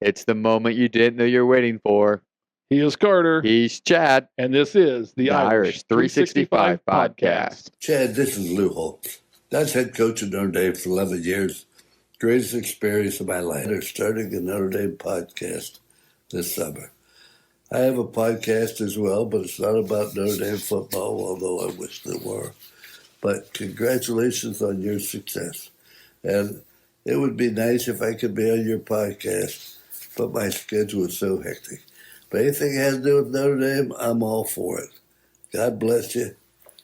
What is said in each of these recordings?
It's the moment you didn't know you're waiting for. He is Carter. He's Chad. And this is the Irish 365 podcast. Chad, this is Lou Holtz. That's head coach of Notre Dame for 11 years. Greatest experience of my life. They're starting a Notre Dame podcast this summer. I have a podcast as well, but it's not about Notre Dame football, although I wish there were. But congratulations on your success. And it would be nice if I could be on your podcast, but my schedule is so hectic. But anything that has to do with Notre Dame, I'm all for it. God bless you.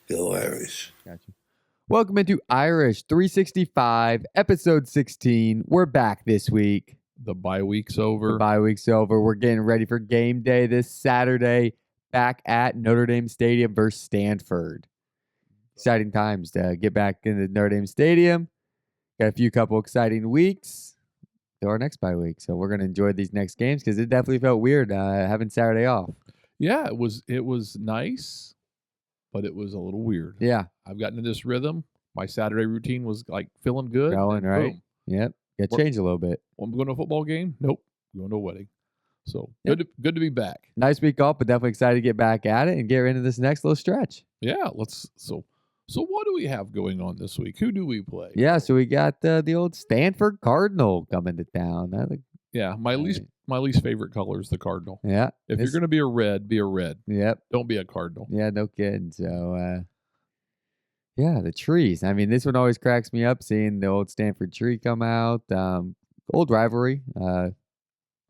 Go Irish. Gotcha. Welcome into Irish 365, episode 16. We're back this week. The bye week's over. We're getting ready for game day this Saturday back at Notre Dame Stadium versus Stanford. Exciting times to get back into Notre Dame Stadium. Got a couple exciting weeks to our next bye week. So we're going to enjoy these next games because it definitely felt weird having Saturday off. Yeah, it was nice, but it was a little weird. Yeah. I've gotten into this rhythm. My Saturday routine was like feeling good. Going, right? Boom. Yep. Got to change a little bit. I'm going to a football game? Nope. Going to a wedding. So good to be back. Nice week off, but definitely excited to get back at it and get into this next little stretch. Yeah, So what do we have going on this week? Who do we play? Yeah, so we got the old Stanford Cardinal coming to town. My least favorite color is the Cardinal. Yeah. If you're going to be a red, be a red. Yep. Don't be a Cardinal. Yeah, no kidding. So, the trees. I mean, this one always cracks me up seeing the old Stanford tree come out. Old rivalry,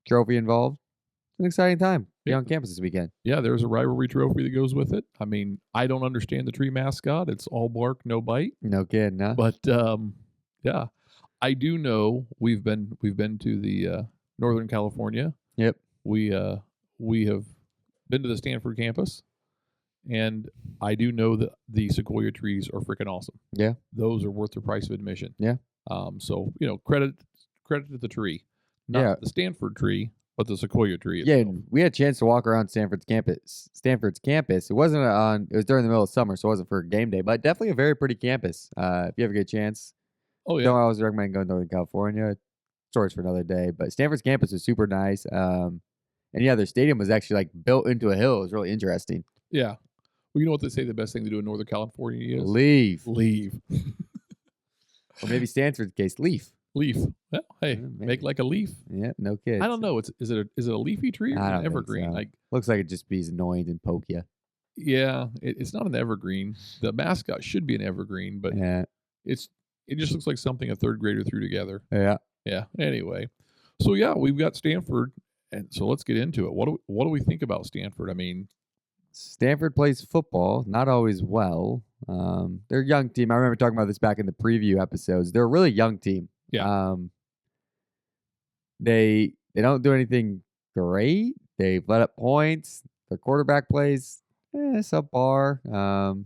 trophy involved. It's an exciting time. Be on campus this weekend. Yeah, there's a rivalry trophy that goes with it. I mean, I don't understand the tree mascot. It's all bark, no bite. No kidding, huh? But yeah, I do know we've been to the Northern California. Yep. We have been to the Stanford campus, and I do know that the sequoia trees are freaking awesome. Yeah. Those are worth the price of admission. Yeah. So credit to the tree, not the Stanford tree, but the sequoia tree. Yeah, and we had a chance to walk around Stanford's campus. It wasn't it was during the middle of summer, so it wasn't for game day, but definitely a very pretty campus. If you ever get a chance. Oh yeah. Don't always recommend going to Northern California. Stories for another day. But Stanford's campus is super nice. And yeah, their stadium was actually like built into a hill. It was really interesting. Yeah. Well, you know what they say the best thing to do in Northern California is? Leave. Or maybe Stanford's case, leaf. Well, hey, make like a leaf. Yeah, no kids. I don't know. Is it a leafy tree or an evergreen? So. Looks like it just be annoying and poke you. Yeah, it's not an evergreen. The mascot should be an evergreen, but it just looks like something a third grader threw together. Yeah. Yeah. Anyway, so yeah, we've got Stanford, and so let's get into it. What do we think about Stanford? I mean, Stanford plays football, not always well. They're a young team. I remember talking about this back in the preview episodes. They're a really young team. Yeah. They don't do anything great. They've let up points. Their quarterback plays subpar.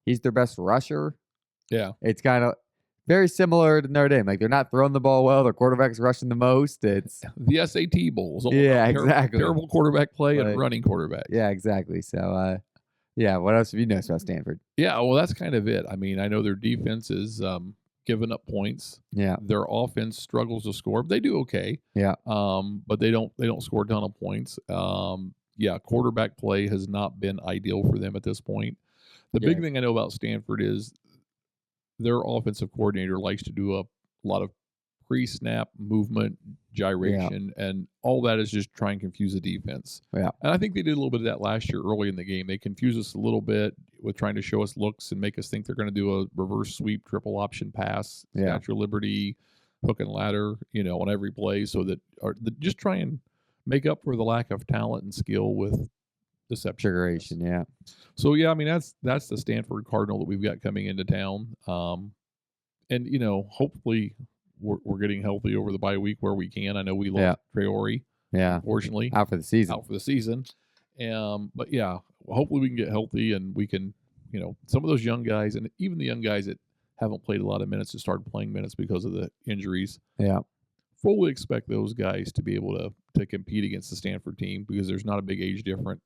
He's their best rusher. Yeah. It's kind of very similar to Notre Dame. Like, they're not throwing the ball well. Their quarterback's rushing the most. It's the SAT Bowls. Exactly. Terrible quarterback play and running quarterback. Yeah, exactly. So, what else have you noticed about Stanford? Yeah, well, that's kind of it. I mean, I know their defense is giving up points. Yeah. Their offense struggles to score. They do okay. Yeah. But they don't score a ton of points. Quarterback play has not been ideal for them at this point. The big thing I know about Stanford is their offensive coordinator likes to do a lot of pre-snap movement, gyration, and all that is just try and confuse the defense. Yeah. And I think they did a little bit of that last year early in the game. They confused us a little bit with trying to show us looks and make us think they're going to do a reverse sweep, triple option pass, Statue of Liberty, hook and ladder, on every play, so that just try and make up for the lack of talent and skill with deception. Figuration, yeah. So I mean that's the Stanford Cardinal that we've got coming into town. And hopefully we're getting healthy over the bye week where we can. I know we lost Traore, unfortunately, out for the season. But hopefully we can get healthy and we can, some of those young guys and even the young guys that haven't played a lot of minutes to start playing minutes because of the injuries. Yeah. Fully expect those guys to be able to compete against the Stanford team because there's not a big age difference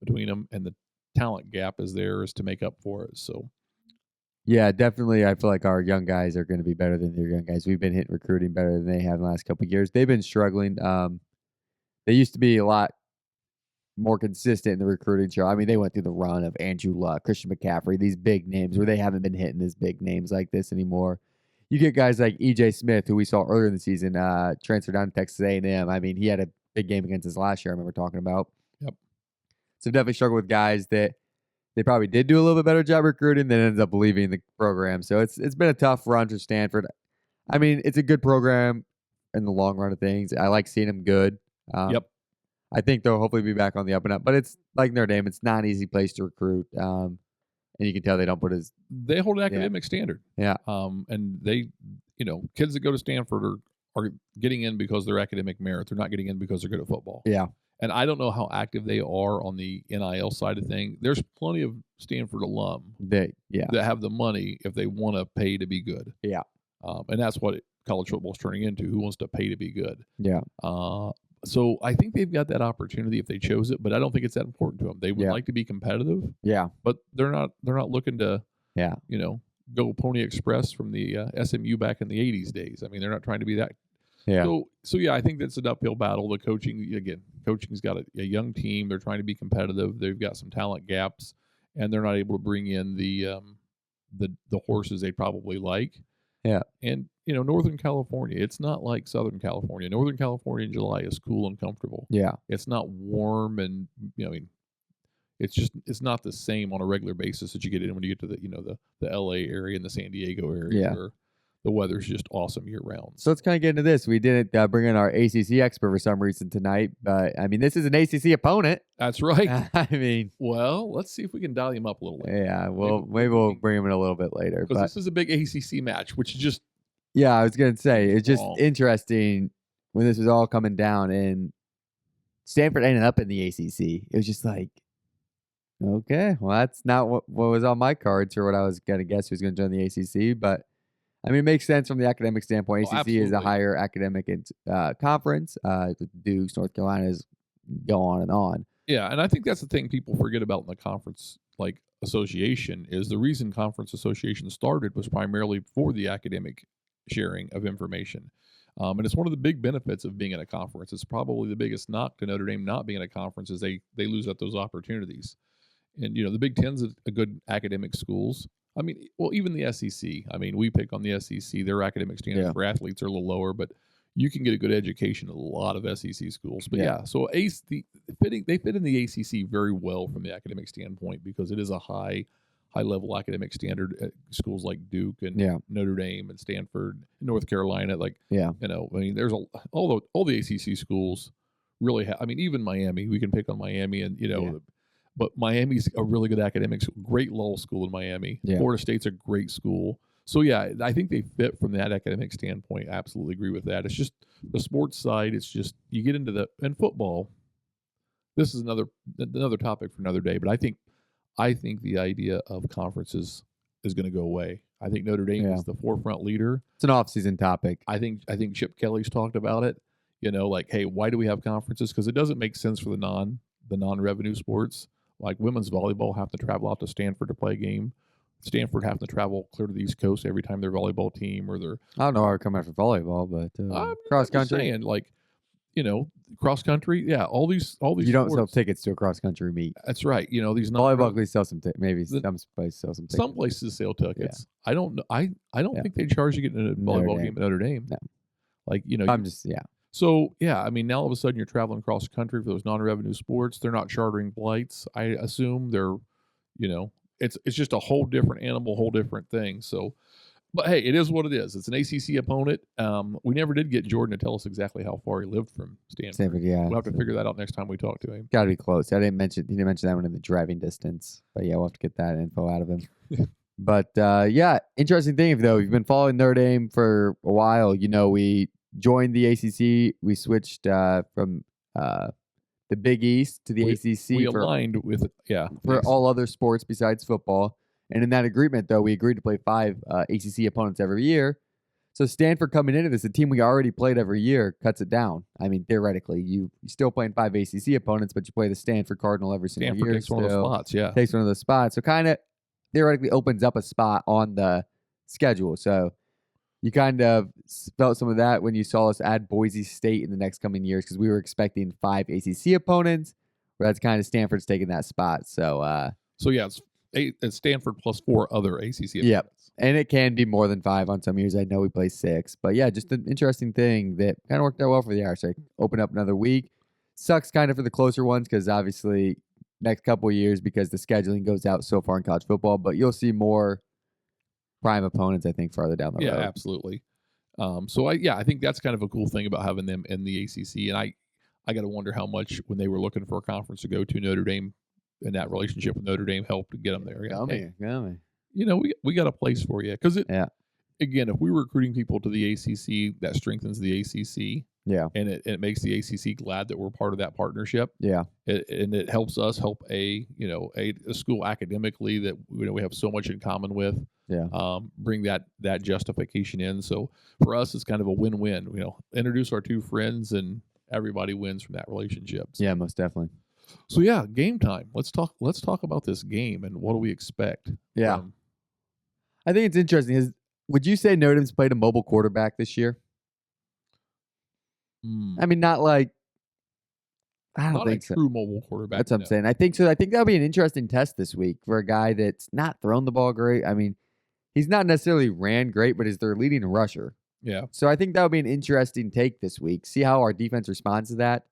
between them, and the talent gap is there is to make up for it. So Yeah, definitely. I feel like our young guys are going to be better than their young guys. We've been hitting recruiting better than they have in the last couple of years. They've been struggling. They used to be a lot more consistent in the recruiting show. I mean, they went through the run of Andrew Luck, Christian McCaffrey, these big names where they haven't been hitting as big names like this anymore. You get guys like E.J. Smith, who we saw earlier in the season, transfer down to Texas A&M. I mean, he had a big game against us last year, I remember talking about. Yep. So definitely struggle with guys that they probably did do a little bit better job recruiting than ends up leaving the program. So it's been a tough run for Stanford. I mean, it's a good program in the long run of things. I like seeing them good. Yep. I think they'll hopefully be back on the up and up. But it's like Notre Dame. It's not an easy place to recruit. And you can tell they don't put as... They hold an academic standard. Yeah. And they, kids that go to Stanford are getting in because they're academic merit. They're not getting in because they're good at football. Yeah. And I don't know how active they are on the NIL side of things. There's plenty of Stanford alum that have the money if they want to pay to be good. Yeah. And that's what college football is turning into. Who wants to pay to be good? Yeah. So I think they've got that opportunity if they chose it, but I don't think it's that important to them. They would like to be competitive. Yeah. But they're not looking to go Pony Express from the SMU back in the 80s days. I mean, they're not trying to be that. Yeah. So yeah, I think that's an uphill battle. The coaching's got a young team. They're trying to be competitive. They've got some talent gaps, and they're not able to bring in the horses they probably like. Yeah. And Northern California, it's not like Southern California. Northern California in July is cool and comfortable. Yeah. It's not warm and it's not the same on a regular basis that you get in when you get to the LA area and the San Diego area where the weather's just awesome year round. So let's kind of get into this. We didn't bring in our ACC expert for some reason tonight, but I mean, this is an ACC opponent. That's right. I mean, well, let's see if we can dial him up a little later. Yeah, well, maybe we'll bring him in a little bit later. Because this is a big ACC match, which is just... Yeah, I was going to say, it's just interesting when this was all coming down and Stanford ended up in the ACC. It was just like, okay, well, that's not what was on my cards or what I was going to guess who's going to join the ACC, but I mean, it makes sense from the academic standpoint. ACC is a higher academic conference. Dukes, North Carolina's go on and on. Yeah, and I think that's the thing people forget about in the conference association is the reason conference association started was primarily for the academic sharing of information. And it's one of the big benefits of being in a conference. It's probably the biggest knock to Notre Dame not being in a conference is they lose out those opportunities. And, the Big Ten's a good academic schools. I mean, well, even the SEC. I mean, we pick on the SEC. Their academic standards for athletes are a little lower, but you can get a good education at a lot of SEC schools. But so they fit in the ACC very well from the academic standpoint because it is a high level academic standard at schools like Duke and Notre Dame and Stanford, and North Carolina. I mean, there's all the ACC schools really have. I mean, even Miami. We can pick on Miami and but Miami's a really good academic school, great law school in Miami. Yeah. Florida State's a great school. So, yeah, I think they fit from that academic standpoint. I absolutely agree with that. It's just the sports side. It's just you get into and football. This is another topic for another day. But I think the idea of conferences is going to go away. I think Notre Dame is the forefront leader. It's an off-season topic. I think Chip Kelly's talked about it. Hey, why do we have conferences? Because it doesn't make sense for the non-revenue sports. Like women's volleyball have to travel out to Stanford to play a game. Stanford have to travel clear to the East Coast every time their volleyball team or their... I don't know how I come after volleyball, but cross country. Saying, cross country. Yeah, all these. You don't sell tickets to a cross country meet. That's right. These volleyball they sell some maybe some places sell some tickets. Some places sell tickets. Yeah. I don't know. I don't think they charge you getting a volleyball game at Notre Dame. No. I'm just So, I mean, now all of a sudden you're traveling cross country for those non-revenue sports. They're not chartering flights. I assume they're, it's just a whole different animal, whole different thing. So, but hey, it is what it is. It's an ACC opponent. We never did get Jordan to tell us exactly how far he lived from Stanford. We'll have to figure that out next time we talk to him. Got to be close. He didn't mention that one in the driving distance. But we'll have to get that info out of him. But interesting thing, though. You've been following Notre Dame for a while. We joined the ACC. We switched from the Big East to the ACC. We aligned with for all other sports besides football. And in that agreement, though, we agreed to play 5 ACC opponents every year. So Stanford coming into this, a team we already played every year, cuts it down. I mean, theoretically, you're still playing 5 ACC opponents, but you play the Stanford Cardinal every single year. Takes one of those spots, Takes one of those spots. So kind of theoretically opens up a spot on the schedule. So you kind of felt some of that when you saw us add Boise State in the next coming years because we were expecting 5 ACC opponents, where that's kind of Stanford's taking that spot. So, yeah, it's Stanford plus 4 other ACC opponents. Yep. And it can be more than 5 on some years. I know we play 6. But yeah, just an interesting thing that kind of worked out well for the Irish. Like, open up another week. Sucks kind of for the closer ones because obviously next couple of years because the scheduling goes out so far in college football. But you'll see more prime opponents, I think, farther down the road. Yeah, absolutely. I think that's kind of a cool thing about having them in the ACC. And I got to wonder how much when they were looking for a conference to go to, Notre Dame and that relationship with Notre Dame helped to get them there. Come here. We got a place for you because again, if we're recruiting people to the ACC, that strengthens the ACC. Yeah, and it makes the ACC glad that we're part of that partnership. Yeah, and it helps us help a school academically that we have so much in common with. Yeah, bring that justification in. So for us, it's kind of a win-win. Introduce our 2 friends, and everybody wins from that relationship. So, yeah, most definitely. So yeah, game time. Let's talk about this game and what do we expect. Yeah, I think it's interesting. Would you say Notre Dame's played a mobile quarterback this year? I mean, not like I don't think so. True mobile quarterback. That's what I'm saying. I think so. I think that'll be an interesting test this week for a guy that's not thrown the ball great. I mean, he's not necessarily ran great, but is their leading rusher. Yeah. So I think that would be an interesting take this week. See how our defense responds to that.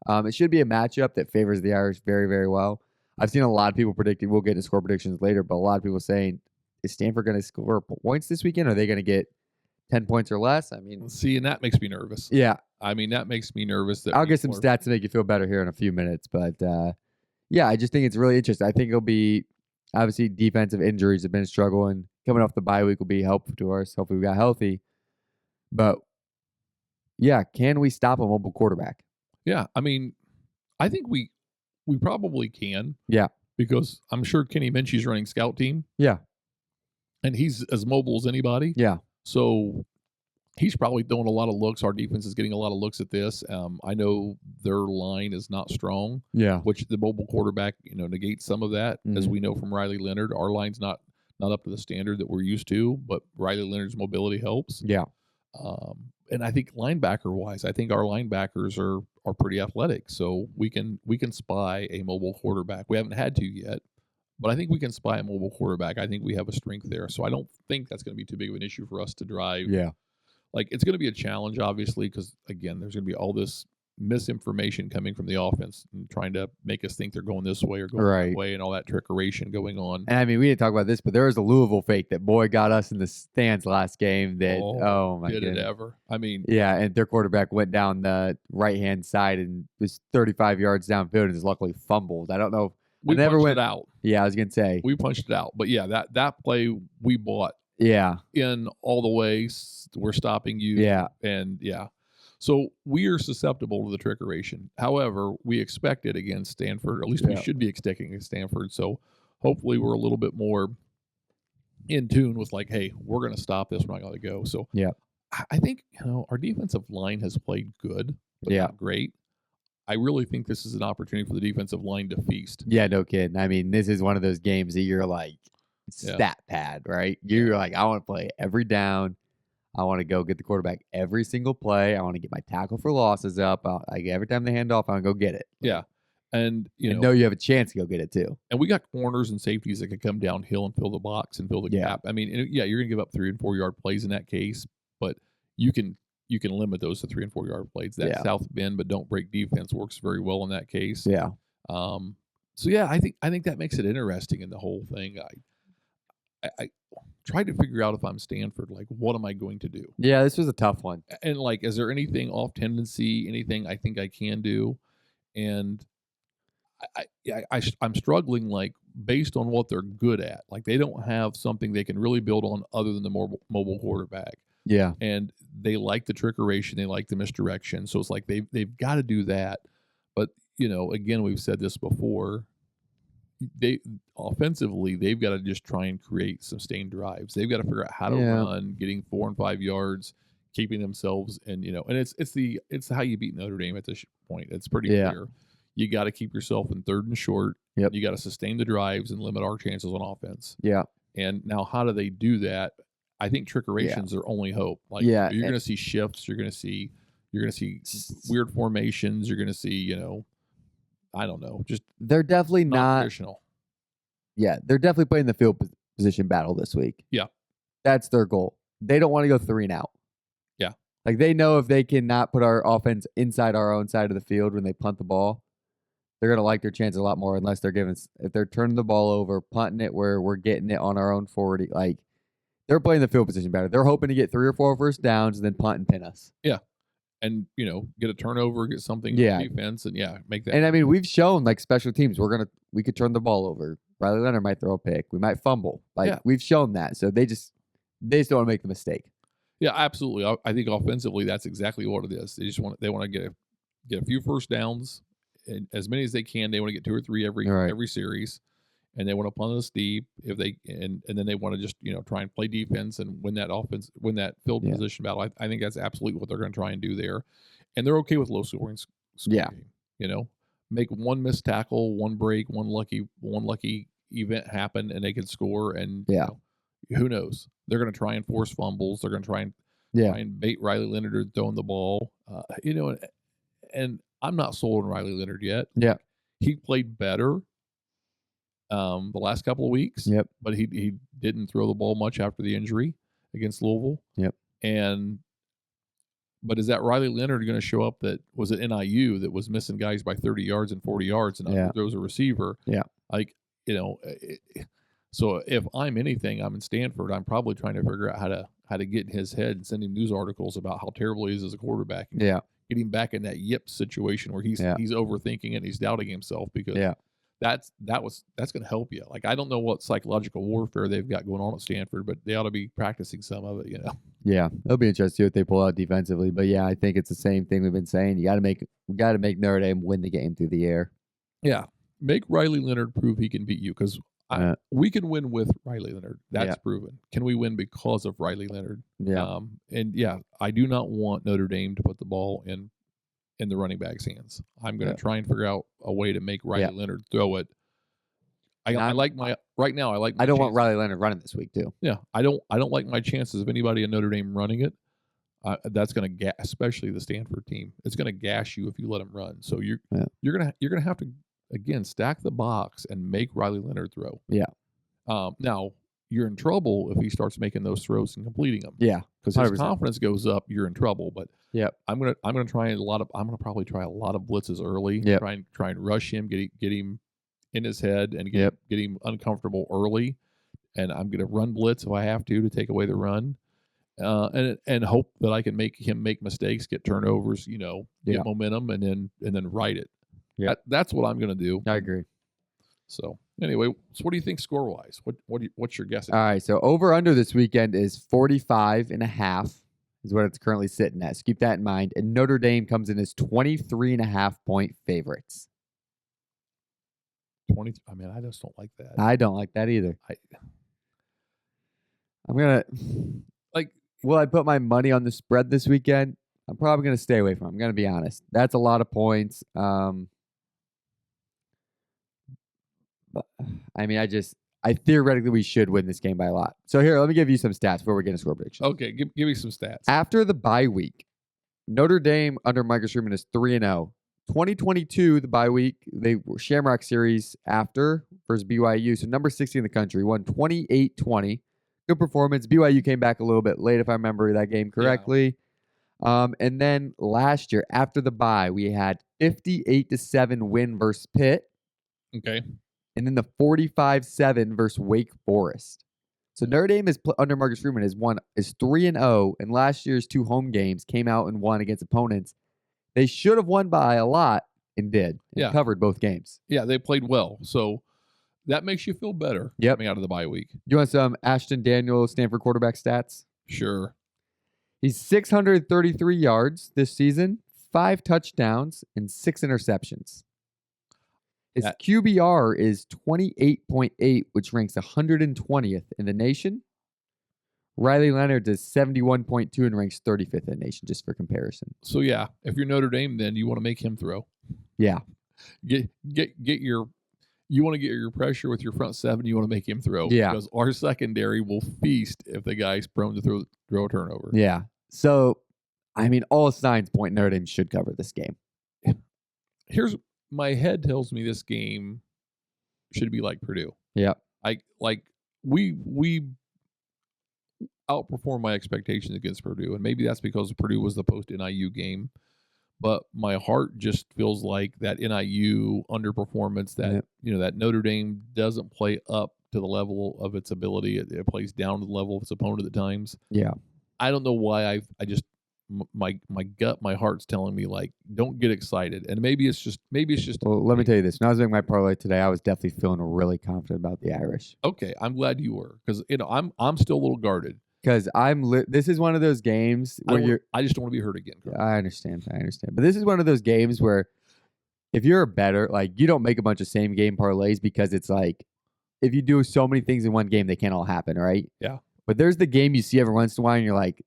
It should be a matchup that favors the Irish very, very well. I've seen a lot of people predicting. We'll get into score predictions later, but a lot of people saying, is Stanford going to score points this weekend? Or are they going to get 10 points or less? I mean, see, and that makes me nervous. Yeah. I mean, that makes me nervous. That I'll get some stats to make you feel better here in a few minutes. But, yeah, I just think it's really interesting. I think it'll be, obviously, defensive injuries have been struggling. Coming off the bye week will be helpful to us. Hopefully we got healthy. But, yeah, can we stop a mobile quarterback? Yeah, I mean, I think we probably can. Yeah. Because I'm sure Kenny Minchie's running scout team. Yeah. And he's as mobile as anybody. Yeah. So he's probably throwing a lot of looks. Our defense is getting a lot of looks at this. I know their line is not strong. Yeah. Which the mobile quarterback, negates some of that. As we know from Riley Leonard, our line's not up to the standard that we're used to, but Riley Leonard's mobility helps. Yeah. And I think linebacker wise, I think our linebackers are pretty athletic. So we can spy a mobile quarterback. We haven't had to yet, but I think we can spy a mobile quarterback. I think we have a strength there. So I don't think that's going to be too big of an issue for us to drive. Yeah. Like, it's going to be a challenge, obviously, because, again, there's going to be all this misinformation coming from the offense and trying to make us think they're going this way or going that way and all that trickeration going on. And, I mean, we didn't talk about this, but there was a Louisville fake that, boy, got us in the stands last game that, oh my goodness. Did it ever? I mean. Yeah, and their quarterback went down the right-hand side and was 35 yards downfield and just luckily fumbled. I don't know. We punched it out. Yeah, I was going to say. We punched it out. But, yeah, that play we bought. Yeah. In all the ways we're stopping you. Yeah. And yeah. So we are susceptible to the trickeration. However, we expect it against Stanford, or at least we should be expecting against Stanford. So hopefully we're a little bit more in tune with like, hey, we're going to stop this. We're not going to go. So yeah, I think, our defensive line has played good, but not great. I really think this is an opportunity for the defensive line to feast. Yeah, no kidding. I mean, this is one of those games that you're like, stat pad, right? You're like, I want to play every down. I want to go get the quarterback every single play. I want to get my tackle for losses up. Every time they hand off, I want to go get it. Yeah. And, you know you have a chance to go get it too. And we got corners and safeties that can come downhill and fill the box and fill the gap. I mean, you're going to give up 3 and 4 yard plays in that case, but you can limit those to 3 and 4 yard plays. That south bend, but don't break defense works very well in that case. Yeah. So yeah, I think that makes it interesting in the whole thing. I tried to figure out if I'm Stanford, like, what am I going to do? Yeah, this was a tough one. And like, is there anything off tendency, anything I think I can do? And I'm struggling, like, based on what they're good at. Like, they don't have something they can really build on other than the mobile quarterback. Yeah. And they like the trickeration. They like the misdirection. So it's like they've got to do that. But, again, we've said this before. Offensively, they've got to just try and create sustained drives. They've got to figure out how to run, getting 4 and 5 yards, keeping themselves, and it's how you beat Notre Dame at this point. It's pretty clear. You got to keep yourself in third and short. Yep. You got to sustain the drives and limit our chances on offense. Yeah. And now, how do they do that? I think trickeration's their only hope. Like, you're going to see shifts. You're going to see weird formations. You're going to see, I don't know. Just they're definitely not traditional. Yeah, they're definitely playing the field position battle this week. Yeah. That's their goal. They don't want to go 3 and out. Yeah. Like, they know if they cannot put our offense inside our own side of the field when they punt the ball, they're going to like their chances a lot more unless if they're turning the ball over, punting it where we're getting it on our own 40. Like, they're playing the field position better. They're hoping to get 3 or 4 first downs and then punt and pin us. Yeah. And, get a turnover, get something on defense, and, make that. And, I mean, we've shown, like, special teams, we could turn the ball over. Riley Leonard might throw a pick. We might fumble. We've shown that. So they just don't want to make the mistake. Yeah, absolutely. I think offensively, that's exactly what it is. They want to get a few first downs, and as many as they can. They want to get 2 or 3 every series, and they want to punt us deep if they and then they want to just try and play defense and win that field position battle. I think that's absolutely what they're going to try and do there, and they're okay with low scoring. Game, make one missed tackle, one break, one lucky event happen, and they can score. And who knows? They're going to try and force fumbles. They're going to try and bait Riley Leonard throwing the ball. And I'm not sold on Riley Leonard yet. Yeah, he played better the last couple of weeks. Yep, but he didn't throw the ball much after the injury against Louisville. Yep, But is that Riley Leonard going to show up that was at NIU that was missing guys by 30 yards and 40 yards and throws a receiver? Yeah. So if I'm anything, I'm in Stanford, I'm probably trying to figure out how to get in his head and send him news articles about how terrible he is as a quarterback. Yeah. Get him back in that yips situation where he's overthinking it and he's doubting himself because that's going to help you. Like, I don't know what psychological warfare they've got going on at Stanford, but they ought to be practicing some of it, Yeah, it'll be interesting to see what they pull out defensively. But I think it's the same thing we've been saying. We got to make Notre Dame win the game through the air. Yeah, make Riley Leonard prove he can beat you because we can win with Riley Leonard. That's proven. Can we win because of Riley Leonard? Yeah. I do not want Notre Dame to put the ball in the running back's hands. I'm going to try and figure out a way to make Riley Leonard throw it. I don't want Riley Leonard running this week too. Yeah, I don't like my chances of anybody in Notre Dame running it. That's going to especially the Stanford team. It's going to gash you if you let them run. So you're gonna have to again stack the box and make Riley Leonard throw. Yeah. Now you're in trouble if he starts making those throws and completing them. Yeah, because his confidence goes up. You're in trouble. But I'm gonna probably try a lot of blitzes early. Yeah. Try and rush him, get him in his head and get him uncomfortable early. And I'm gonna run blitz if I have to take away the run. And hope that I can make him make mistakes, get turnovers, get momentum, and then ride it. Yeah, that's what I'm going to do. I agree. So anyway, what do you think score wise? What's your guess? All right, so over under this weekend is 45.5 is what it's currently sitting at. So keep that in mind. And Notre Dame comes in as 23.5 point favorites. 20. I mean, I just don't like that. I don't like that either. I'm gonna Will I put my money on the spread this weekend? I'm probably going to stay away from it. I'm going to be honest. That's a lot of points. But I mean, I theoretically we should win this game by a lot. So here, let me give you some stats before we get a score prediction. Okay, give me some stats. After the bye week, Notre Dame under Marcus Freeman is 3-0. 2022, the bye week, they were Shamrock Series after versus BYU. So number 60 in the country, won 28-20. Good performance. BYU came back a little bit late, if I remember that game correctly. Yeah. And then last year, after the bye, we had 58-7 win versus Pitt. Okay. And then the 45-7 versus Wake Forest. So Notre Dame under Marcus Freeman is 3-0, and last year's 2 home games came out and won against opponents they should have won by a lot and did. And covered both games. Yeah, they played well. So that makes you feel better coming out of the bye week. You want some Ashton Daniel Stanford quarterback stats? Sure. He's 633 yards this season, 5 touchdowns, and 6 interceptions. His QBR is 28.8, which ranks 120th in the nation. Riley Leonard is 71.2 and ranks 35th in the nation, just for comparison. So, if you're Notre Dame, then you want to make him throw. Yeah. get your. You want to get your pressure with your front seven. You want to make him throw. Yeah. Because our secondary will feast if the guy's prone to throw a turnover. Yeah. So, I mean, all signs point Notre Dame should cover this game. Here's my head tells me this game should be like Purdue. Yeah. We outperformed my expectations against Purdue, and maybe that's because Purdue was the post NIU game. But my heart just feels like that NIU underperformance, that that Notre Dame doesn't play up to the level of its ability. It plays down to the level of its opponent at times. Yeah. I don't know why my gut, my heart's telling me like, don't get excited. And maybe it's just. Well, let me tell you this. When I was making my parlay today, I was definitely feeling really confident about the Irish. Okay, I'm glad you were, because I'm still a little guarded. Because this is one of those games where I just don't want to be hurt again. I understand. But this is one of those games where if you're a bettor, like, you don't make a bunch of same game parlays, because it's like, if you do so many things in one game, they can't all happen, right? Yeah. But there's the game you see every once in a while, and you're like,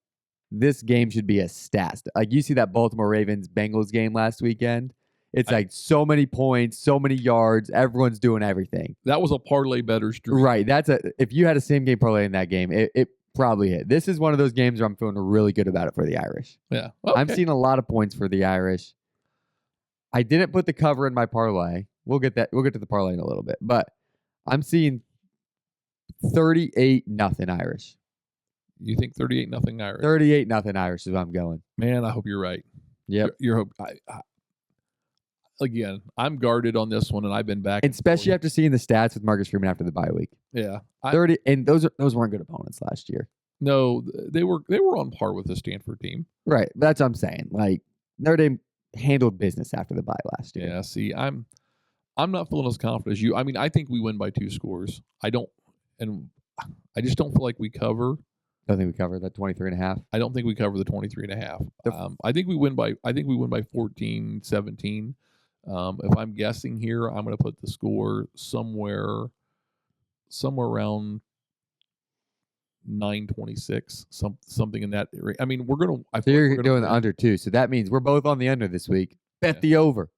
this game should be a stat. Like, you see that Baltimore Ravens Bengals game last weekend. It's like so many points, so many yards. Everyone's doing everything. That was a parlay bettor's dream. Right. If you had a same game parlay in that game, it probably hit. This is one of those games where I'm feeling really good about it for the Irish. Yeah. Okay. I'm seeing a lot of points for the Irish. I didn't put the cover in my parlay. We'll get to the parlay in a little bit. But I'm seeing 38-0 Irish. You think 38-0 Irish? 38-0 Irish is what I'm going. Man, I hope you're right. Yep. Again, I'm guarded on this one, and I've been back. Especially after seeing the stats with Marcus Freeman after the bye week. Yeah. 30, and those weren't good opponents last year. No, they were on par with the Stanford team. Right. That's what I'm saying. Like, Notre Dame handled business after the bye last year. Yeah, see, I'm not feeling as confident as you. I mean, I think we win by 2 scores. I just don't feel like we cover. Don't think we covered that 23.5. I don't think we cover the 23.5. I think we win by 14, 17. If I'm guessing here, I'm going to put the score somewhere around 9-26, something in that area. I mean, So you're doing the under too. So that means we're both on the under this week. Bet the over.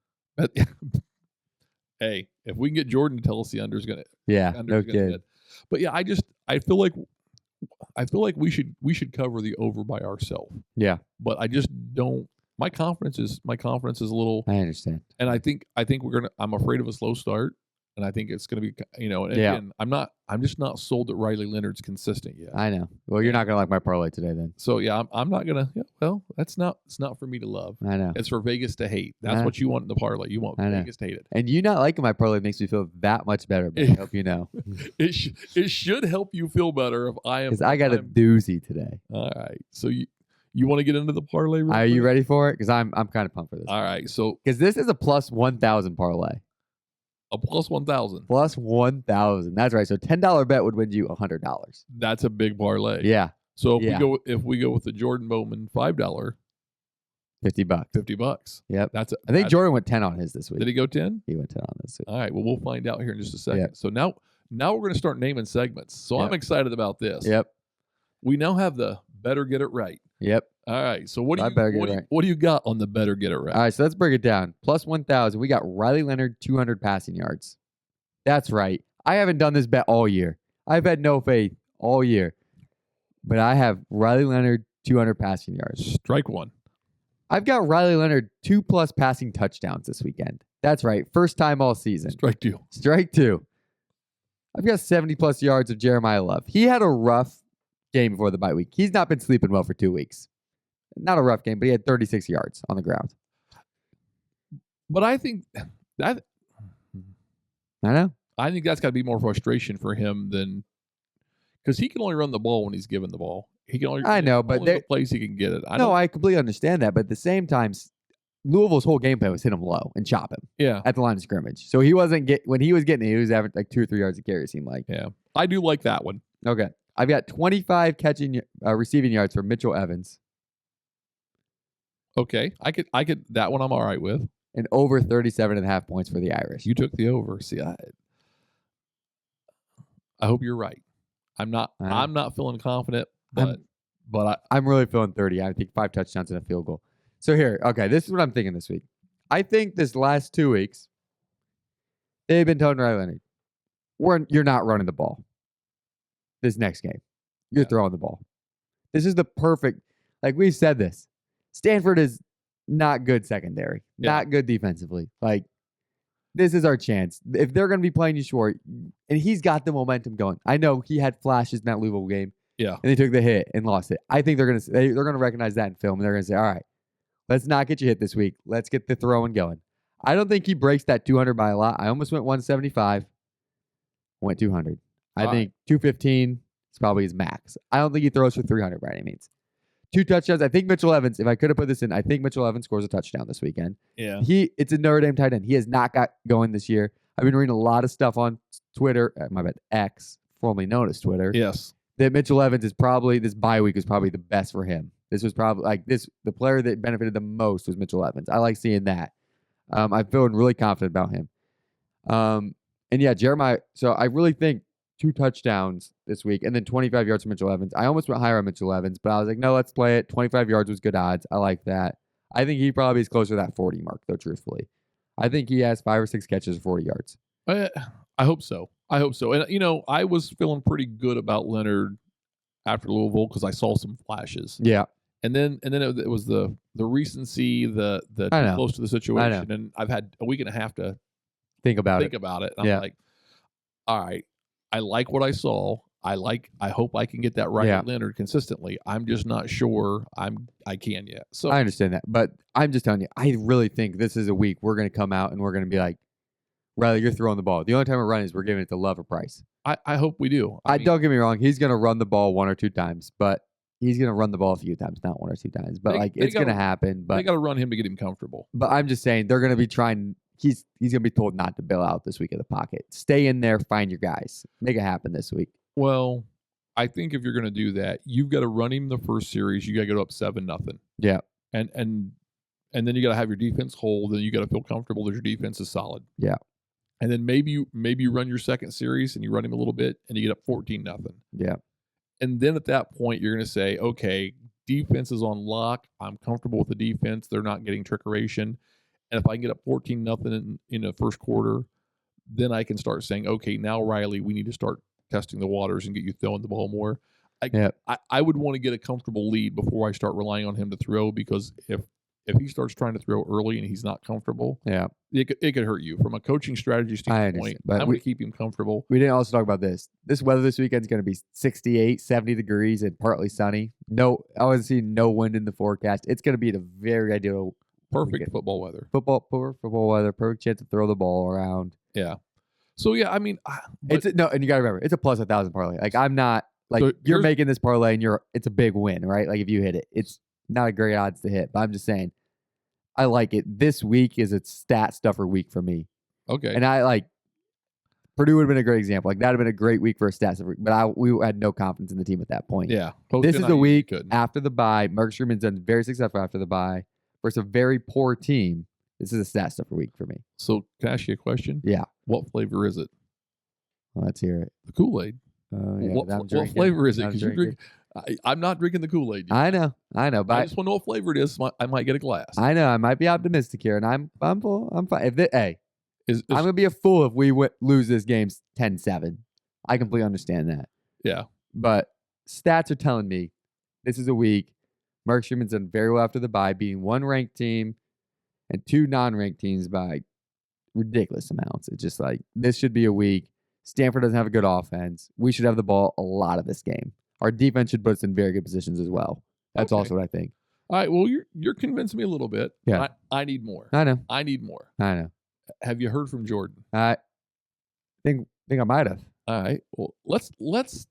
Hey, if we can get Jordan to tell us the under's going to. Yeah, no kidding. But yeah, I feel like we should cover the over by ourselves. Yeah, but I just don't. My confidence is a little. I understand, and I think I'm afraid of a slow start, and I think it's gonna be. Again, I'm just not sold that Riley Leonard's consistent yet. I know. Well, you're not gonna like my parlay today, then. So yeah, I'm not gonna. Yeah, well, it's not for me to love. I know. It's for Vegas to hate. That's what you want in the parlay. You want Vegas to hate it. And you not liking my parlay makes me feel that much better. But I hope you know. It should help you feel better if I am. Because I got a doozy today. All right, so you want to get into the parlay? Are you ready for it? Because I'm kind of pumped for this. All right, so because this is a plus 1,000 parlay. A plus 1,000. Plus 1,000. That's right. So $10 bet would win you $100. That's a big parlay. Yeah. So if we go with the Jordan Bowman $5, $50. $50. Yep. I think Jordan went 10 on his this week. Did he go 10? He went 10 on this week. All right. Well, we'll find out here in just a second. Yep. So now we're going to start naming segments. So I'm excited about this. Yep. We now have the better get it right. Yep. All right. So what do you got on the better get it right? All right. So let's break it down. Plus 1,000. We got Riley Leonard 200 passing yards. That's right. I haven't done this bet all year. I've had no faith all year. But I have Riley Leonard 200 passing yards. Strike one. I've got Riley Leonard 2+ passing touchdowns this weekend. That's right. First time all season. Strike two. Strike two. I've got 70+ yards of Jeremiah Love. He had a rough game before the bye week. He's not been sleeping well for 2 weeks. Not a rough game, but he had 36 yards on the ground. But I think that I know. I think that's got to be more frustration for him than because he can only run the ball when he's given the ball. He can only. I know, but the place he can get it. I completely understand that, but at the same time, Louisville's whole game plan was hit him low and chop him. Yeah. At the line of scrimmage, so he wasn't when he was getting it, he was averaging like 2 or 3 yards a carry. It seemed like. Yeah, I do like that one. Okay, I've got 25 receiving yards for Mitchell Evans. Okay, I could that one I'm all right with. And over 37.5 points for the Irish. You took the over. See, I hope you're right. I'm not feeling confident, but I'm really feeling 30. I think 5 touchdowns and a field goal. So here, okay, this is what I'm thinking this week. I think this last 2 weeks, They've been telling Riley Leonard, you're not running the ball this next game. You're throwing the ball. This is the perfect, like we've said this. Stanford is not good secondary, not good defensively. Like, this is our chance. If they're going to be playing you short, and he's got the momentum going. I know he had flashes in that Louisville game. Yeah. And they took the hit and lost it. I think they're going to recognize that in film, and they're going to say, all right, let's not get you hit this week. Let's get the throwing going. I don't think he breaks that 200 by a lot. I almost went 175. Went 200. I think 215 is probably his max. I don't think he throws for 300 by any means. 2 touchdowns. I think Mitchell Evans, if I could have put this in, I think Mitchell Evans scores a touchdown this weekend. Yeah. It's a Notre Dame tight end. He has not got going this year. I've been reading a lot of stuff on Twitter, X, formerly known as Twitter. Yes. That Mitchell Evans is probably, this bye week was probably the best for him. This was probably, the player that benefited the most was Mitchell Evans. I like seeing that. I'm feeling really confident about him. And yeah, Jeremiah, so I really think 2 touchdowns this week and then 25 yards from Mitchell Evans. I almost went higher on Mitchell Evans, but I was like, no, let's play it. 25 yards was good odds. I like that. I think he probably is closer to that 40 mark, though, truthfully. I think he has 5 or 6 catches of 40 yards. I hope so. And, I was feeling pretty good about Leonard after Louisville because I saw some flashes. Yeah. And then it was the recency, the too close to the situation. And I've had a week and a half to think about it. And I'm like, all right, I like what I saw. I hope I can get that right at Leonard consistently. I'm just not sure I can yet. So I understand that. But I'm just telling you, I really think this is a week we're going to come out and we're going to be like, Riley, you're throwing the ball. The only time we're running is we're giving it to Love or Price. I hope we do. Don't get me wrong. He's going to run the ball 1 or 2 times, but he's going to run the ball a few times, not 1 or 2 times. But it's going to happen. But they got to run him to get him comfortable. But I'm just saying they're going to be trying. He's going to be told not to bail out this week in the pocket. Stay in there, find your guys, make it happen this week. Well, I think if you're going to do that, you've got to run him the first series. You got to go up 7-0. Yeah, and then you got to have your defense hold, and you got to feel comfortable that your defense is solid. Yeah. And then maybe you run your second series and you run him a little bit and you get up 14-0. Yeah. And then at that point, you're going to say, okay, defense is on lock. I'm comfortable with the defense. They're not getting trickeration. And if I can get up 14-0 in the first quarter, then I can start saying, okay, now, Riley, we need to start testing the waters and get you throwing the ball more. I would want to get a comfortable lead before I start relying on him to throw, because if he starts trying to throw early and he's not comfortable, it could hurt you. From a coaching strategy standpoint, I'm going to keep him comfortable. We didn't also talk about this. This weather this weekend is going to be 68, 70 degrees and partly sunny. I was seeing no wind in the forecast. It's going to be the very ideal perfect football weather. Football weather, perfect chance to throw the ball around. Yeah. So yeah, I mean, and you got to remember, it's a plus 1,000 parlay. Like, I'm not you're making this parlay and it's a big win, right? Like, if you hit it, it's not a great odds to hit, but I'm just saying, I like it. This week is a stat stuffer week for me. Okay. And Purdue would have been a great example. Like, that would have been a great week for a stat stuffer, but we had no confidence in the team at that point. Yeah. This is the week after the bye. Mark Sherman's done very successful after the bye versus a very poor team. This is a stat stuffer week for me. So can I ask you a question? Yeah. What flavor is it? Well, let's hear it. The Kool-Aid. What flavor is it? Because you're drinking. I'm not drinking the Kool-Aid. I know. But I just want to know what flavor it is. I might get a glass. I know. I might be optimistic here, and I'm full. I'm fine. I'm going to be a fool if we lose this game 10-7. I completely understand that. Yeah. But stats are telling me this is a week. Mark Sherman's done very well after the bye, beating 1 ranked team and 2 non-ranked teams by ridiculous amounts. It's just like, this should be a week. Stanford doesn't have a good offense. We should have the ball a lot of this game. Our defense should put us in very good positions as well. That's also what I think. All right. Well, you're convincing me a little bit. Yeah. I need more. I know. I need more. I know. Have you heard from Jordan? I think I might have. All right. Well, let's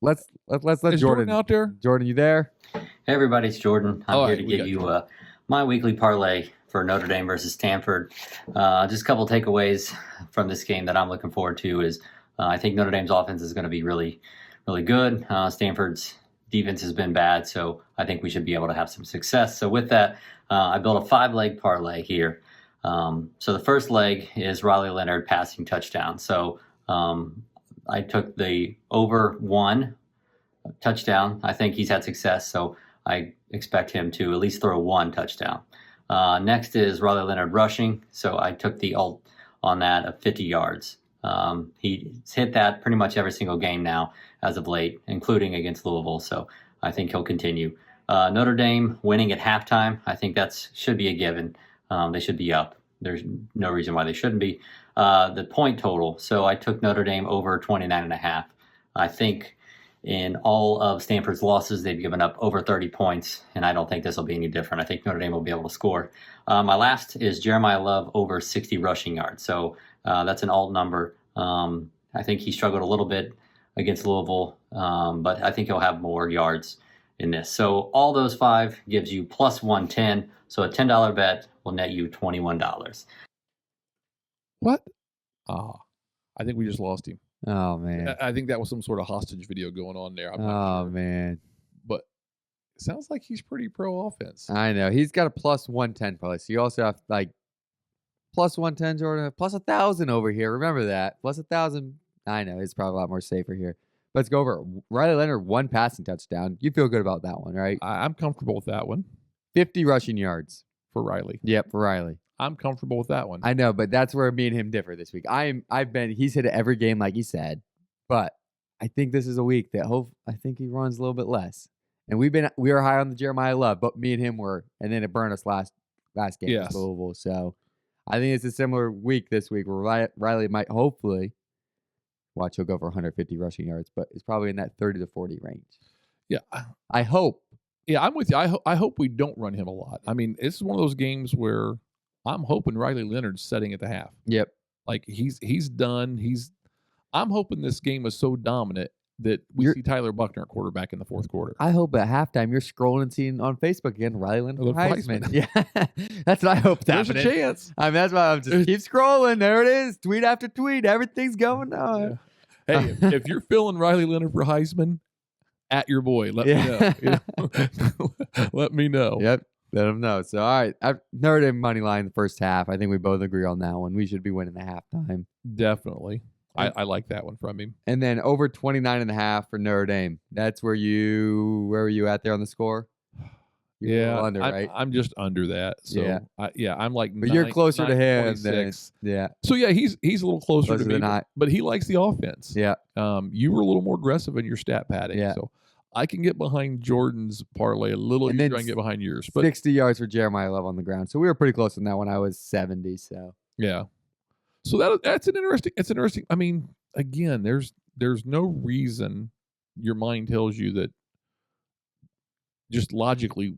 let Jordan out there. Jordan, you there? Hey everybody, it's Jordan. I'm here to give you my weekly parlay for Notre Dame versus Stanford. Just a couple takeaways from this game that I'm looking forward to is I think Notre Dame's offense is going to be really, really good. Stanford's defense has been bad, so I think we should be able to have some success. So with that, I built a 5-leg parlay here. So the first leg is Riley Leonard passing touchdown. So I took the over 1 touchdown. I think he's had success, so I expect him to at least throw 1 touchdown. Next is Riley Leonard rushing. So I took the alt on that of 50 yards. He's hit that pretty much every single game now as of late, including against Louisville. So I think he'll continue. Notre Dame winning at halftime, I think that should be a given. They should be up. There's no reason why they shouldn't be. The point total. So I took Notre Dame over 29.5. I think in all of Stanford's losses, they've given up over 30 points, and I don't think this will be any different. I think Notre Dame will be able to score. My last is Jeremiah Love over 60 rushing yards. So that's an alt number. I think he struggled a little bit against Louisville, but I think he'll have more yards in this. So all those 5 gives you plus 110. So a $10 bet will net you $21. What? I think we just lost him. Oh, man. I think that was some sort of hostage video going on there. I'm not Oh, sure. man. But it sounds like he's pretty pro offense. I know. He's got a plus 110 place. You also have like plus 110, Jordan, plus 1,000 over here. Remember that. Plus 1,000. I know. It's probably a lot more safer here. Let's go over it. Riley Leonard, 1 passing touchdown. You feel good about that one, right? I'm comfortable with that one 50 rushing yards. for Riley. Yep, for Riley. I'm comfortable with that one. I know, but that's where me and him differ this week. He's hit it every game like he said, but I think this is a week that I think he runs a little bit less. And we were high on the Jeremiah Love, but me and him were, and then it burned us last game against Louisville. So I think it's a similar week this week where Riley might hopefully he'll go for 150 rushing yards, but it's probably in that 30 to 40 range. Yeah, I hope. Yeah, I'm with you. I hope we don't run him a lot. I mean, this is one of those games where I'm hoping Riley Leonard's setting at the half. Yep. Like he's done. I'm hoping this game is so dominant that we see Tyler Buckner at quarterback in the fourth quarter. I hope at halftime you're scrolling and seeing on Facebook again Riley Leonard for Heisman. Yeah, that's what I hope. There's a chance. I mean, that's why I'm just keep scrolling. There it is, tweet after tweet. Everything's going on. Yeah. Hey, if you're feeling Riley Leonard for Heisman, at your boy, let me know. You know? Let me know. Yep. Let him know. So, all right. Notre Dame money line the first half. I think we both agree on that one. We should be winning the halftime. Definitely. I like that one from him. And then over 29.5 for Notre Dame. That's where were you at there on the score? Yeah. Under, right? I'm just under that. So, I'm like but you're closer to him than, yeah. So, yeah, he's a little closer to me, but he likes the offense. Yeah. You were a little more aggressive in your stat padding. Yeah. So, I can get behind Jordan's parlay a little. You try and get behind yours. But 60 yards for Jeremiah Love on the ground. So we were pretty close on that one. I was 70. So yeah. So that's an interesting. It's interesting. I mean, again, there's no reason your mind tells you that just logically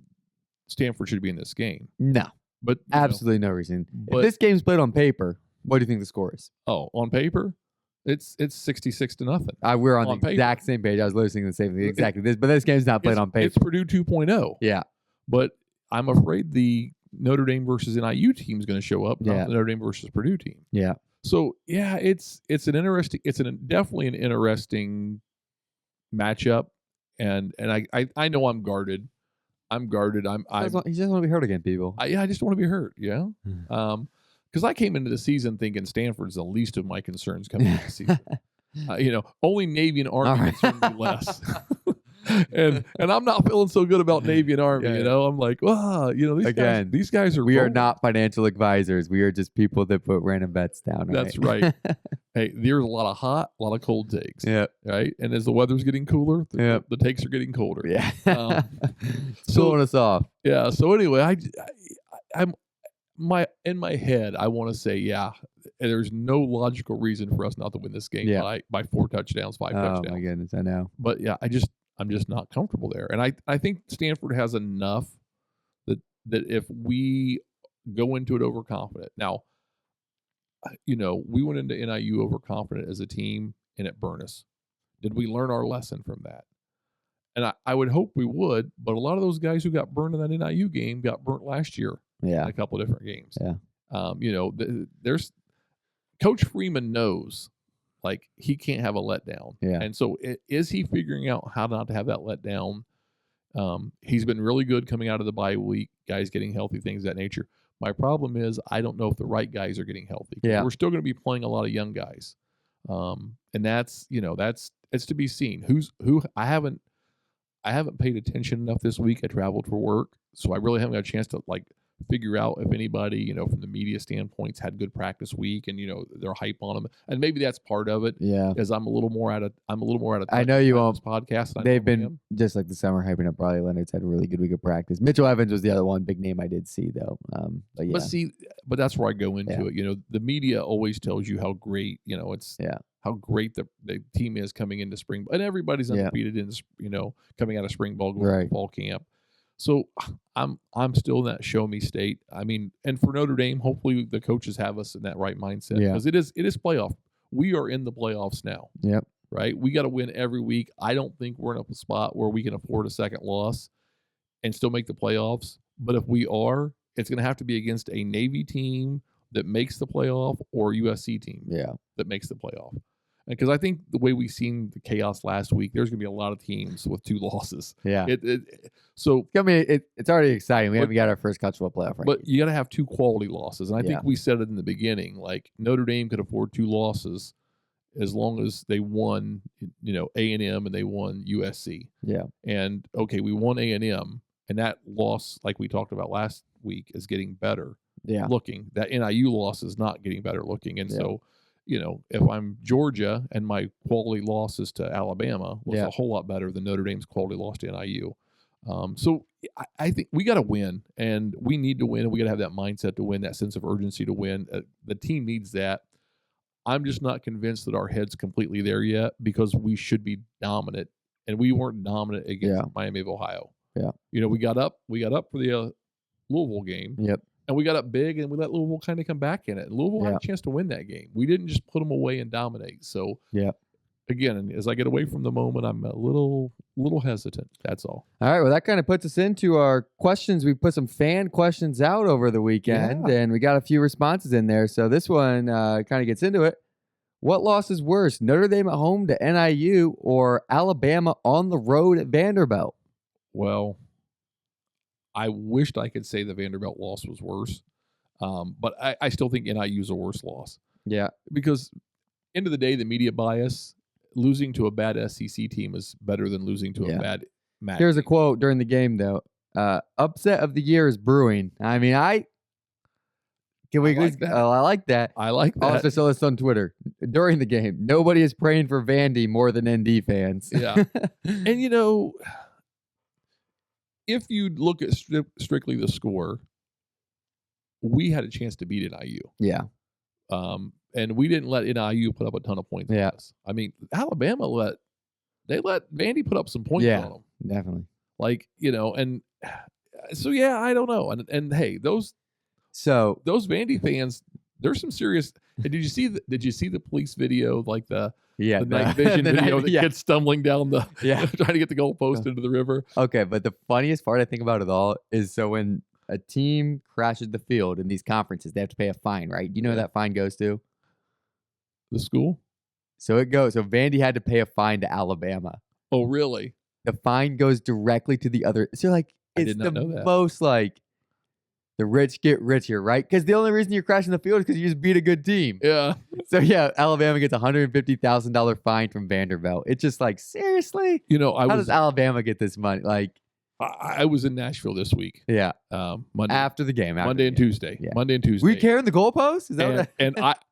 Stanford should be in this game. No, but absolutely no reason. If this game's played on paper, what do you think the score is? Oh, on paper? It's 66-0. We're on the exact same page. I was listening to the same thing. Exactly. But this game's not played on paper. It's Purdue 2.0. Yeah. But I'm afraid the Notre Dame versus NIU team is going to show up, not the Notre Dame versus Purdue team. Yeah. So yeah, it's definitely an interesting matchup, and I know I'm guarded. He doesn't want to be hurt again, people. I just don't want to be hurt. Yeah. Because I came into the season thinking Stanford's the least of my concerns coming into the season. Only Navy and Army concern me less. and I'm not feeling so good about Navy and Army. I'm like, these guys are. We are not financial advisors. We are just people that put random bets down. Right? That's right. Hey, there's a lot of hot, a lot of cold takes. Yeah. Right. And as the weather's getting cooler, the takes are getting colder. Yeah. Cooling us off. Yeah. So anyway, I'm. In my head, I want to say, there's no logical reason for us not to win this game by 4 touchdowns, 5 touchdowns. Oh my goodness, I know. But I'm just not comfortable there. And I think Stanford has enough that if we go into it overconfident. Now, we went into NIU overconfident as a team and it burned us. Did we learn our lesson from that? And I would hope we would, but a lot of those guys who got burned in that NIU game got burnt last year. Yeah. In a couple of different games. Yeah. There's Coach Freeman knows like he can't have a letdown. Yeah. And so is he figuring out how not to have that letdown? He's been really good coming out of the bye week, guys getting healthy, things of that nature. My problem is I don't know if the right guys are getting healthy. Yeah. We're still going to be playing a lot of young guys. And that's it's to be seen. Who I haven't paid attention enough this week. I traveled for work, so I really haven't got a chance to like figure out if anybody, from the media standpoints had good practice week and, they're hype on them. And maybe that's part of it. Yeah. As I'm a little more out of I know you won't. Podcast. They've been just like the summer hyping up Riley Leonard's had a really good week of practice. Mitchell Evans was the other one big name I did see though. But yeah. But that's where I go into it. The media always tells you how great, how great the team is coming into spring, and everybody's undefeated in, coming out of spring ball, going to fall camp. So I'm still in that show me state. I mean, and for Notre Dame, hopefully the coaches have us in that right mindset because it is playoff. We are in the playoffs now. Yep. Right. We got to win every week. I don't think we're in a spot where we can afford a second loss and still make the playoffs. But if we are, it's going to have to be against a Navy team that makes the playoff or a USC team that makes the playoff. Because I think the way we've seen the chaos last week, there's going to be a lot of teams with 2 losses. Yeah. So it's already exciting. We haven't got our first college football playoff. But you got to have 2 quality losses. And I think we said it in the beginning, like Notre Dame could afford 2 losses as long as they won, A&M and they won USC. Yeah. And, okay, we won A&M, and that loss, like we talked about last week, is getting better looking. That NIU loss is not getting better looking. And so, if I'm Georgia and my quality losses to Alabama was a whole lot better than Notre Dame's quality loss to NIU. So I think we got to win, and we need to win, and we got to have that mindset to win, that sense of urgency to win. The team needs that. I'm just not convinced that our head's completely there yet because we should be dominant, and we weren't dominant against Miami of Ohio. Yeah. We got up for the Louisville game. Yep. And we got up big, and we let Louisville kind of come back in it. Louisville had a chance to win that game. We didn't just put them away and dominate. So, again, as I get away from the moment, I'm a little hesitant. That's all. All right. Well, that kind of puts us into our questions. We put some fan questions out over the weekend, and we got a few responses in there. So this one kind of gets into it. What loss is worse, Notre Dame at home to NIU or Alabama on the road at Vanderbilt? Well, I wished I could say the Vanderbilt loss was worse, but I still think NIU is a worse loss. Yeah. Because end of the day, the media bias, losing to a bad SEC team is better than losing to a bad MAC Here's team. a quote during the game, though. Upset of the year is brewing. I mean, I like that. I like that. I like that. Also saw this on Twitter during the game. Nobody is praying for Vandy more than ND fans. Yeah. And, if you look at strictly the score, we had a chance to beat NIU. Yeah. And we didn't let NIU put up a ton of points on us. I mean, Alabama let Vandy put up some points on them. Definitely. And so, I don't know. And hey, those Vandy fans, there's some serious. Did you see the police video, like the night vision video, the kid stumbling down trying to get the goalpost into the river? Okay, but the funniest part I think about it all is when a team crashes the field in these conferences, they have to pay a fine, right? Do you know who that fine goes to? The school. So Vandy had to pay a fine to Alabama. Oh, really? The fine goes directly to the other. So it's the most the rich get richer, right? Because the only reason you're crashing the field is because you just beat a good team. Yeah. So Alabama gets a $150,000 fine from Vanderbilt. It's just seriously? How does Alabama get this money? I was in Nashville this week. Yeah. Monday after the game. Monday and Tuesday. Yeah. Monday and Tuesday. Were you carrying the goalpost? Is that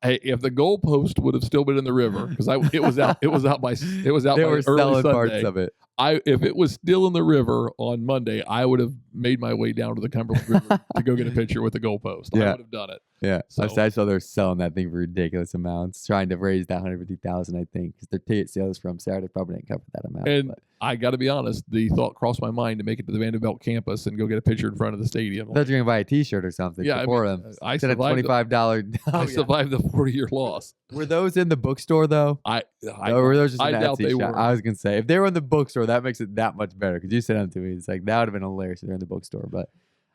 if the goalpost would have still been in the river, because it was out by they were early selling Sunday, parts of it. If it was still in the river on Monday, I would have made my way down to the Cumberland River to go get a picture with the goalpost. I would have done it. Yeah, so, I saw they're selling that thing for ridiculous amounts, trying to raise that $150,000. I think because their ticket sales from Saturday probably didn't cover that amount. And I got to be honest, the thought crossed my mind to make it to the Vanderbilt campus and go get a picture in front of the stadium. I thought you were gonna buy a T-shirt or something. For them. I survived $25. I survived the 40-year loss. Were those in the bookstore though? Or were those just I doubt they were. I was gonna say if they were in the bookstore, that makes it that much better because you said them to me. It's that would have been hilarious if they're in the bookstore, but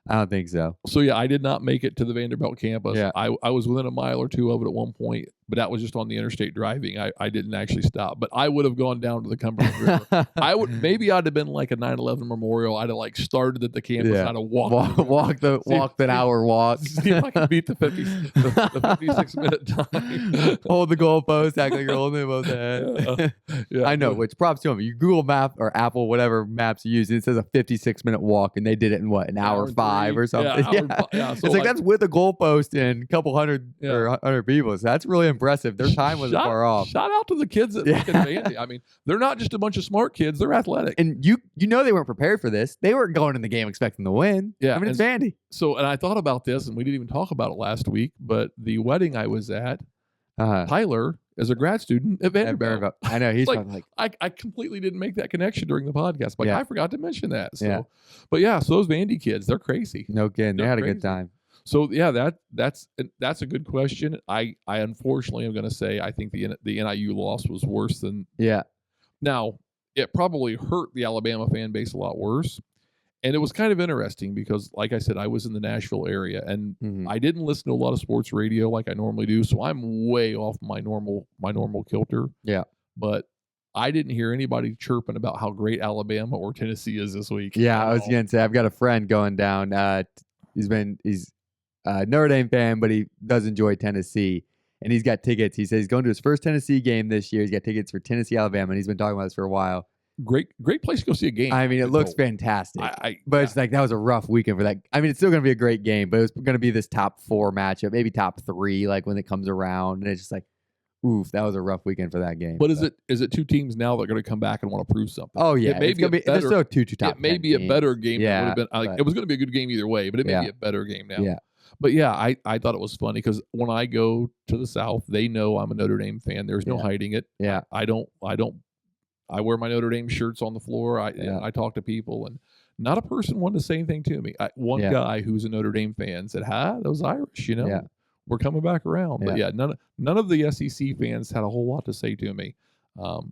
I don't think so. So I did not make it to the Vanderbilt campus. Yeah. I was within a mile or two of it at one point, but that was just on the interstate driving. I didn't actually stop, but I would have gone down to the Cumberland River. I'd have been like a 9/11 memorial. I'd have started at the campus. I'd have walked an hour walk. See if I can beat the 56-minute time. Hold the goalpost, act like you're holding it above the head. Yeah. I know, which props to them. You Google Map or Apple, whatever maps you use, it says a 56-minute walk, and they did it in an hour 5. 5 or something. Yeah. So it's like that's with a goalpost and a couple hundred or 100 people. So that's really impressive. Their time wasn't far off. Shout out to the kids at Vandy. I mean, they're not just a bunch of smart kids; they're athletic. And you know they weren't prepared for this. They weren't going in the game expecting to win. Yeah, I mean, it's Vandy. So, and I thought about this, and we didn't even talk about it last week. But the wedding I was at, Tyler is a grad student at Vanderbilt. I know he's like I completely didn't make that connection during the podcast. Like I forgot to mention that. So, yeah. But so those Vandy kids, they're crazy. No kidding, they had a good time. So that's a good question. I unfortunately am going to say I think the NIU loss was worse than. Yeah. Now it probably hurt the Alabama fan base a lot worse. And it was kind of interesting because, like I said, I was in the Nashville area, and I didn't listen to a lot of sports radio like I normally do, so I'm way off my normal kilter. Yeah. But I didn't hear anybody chirping about how great Alabama or Tennessee is this week. Yeah, I was going to say I've got a friend going down. He's a Notre Dame fan, but he does enjoy Tennessee, and he's got tickets. He says he's going to his first Tennessee game this year. He's got tickets for Tennessee, Alabama, and he's been talking about this for a while. Great place to go see a game. I mean, it looks fantastic. But it's like that was a rough weekend for that. I mean, it's still going to be a great game, but it's going to be this top 4 matchup, maybe top 3, like when it comes around. And it's just like, oof, that was a rough weekend for that game. But is it 2 teams now that are going to come back and want to prove something? Oh yeah, there's still 2 top. It may be a better game. Yeah, than it would have been. It was going to be a good game either way, but it may be a better game now. Yeah. But I thought it was funny because when I go to the South, they know I'm a Notre Dame fan. There's no hiding it. Yeah. I wear my Notre Dame shirts on the floor. I talk to people, and not a person wanted to say anything to me. One guy who's a Notre Dame fan said, those Irish, we're coming back around. But none of the SEC fans had a whole lot to say to me.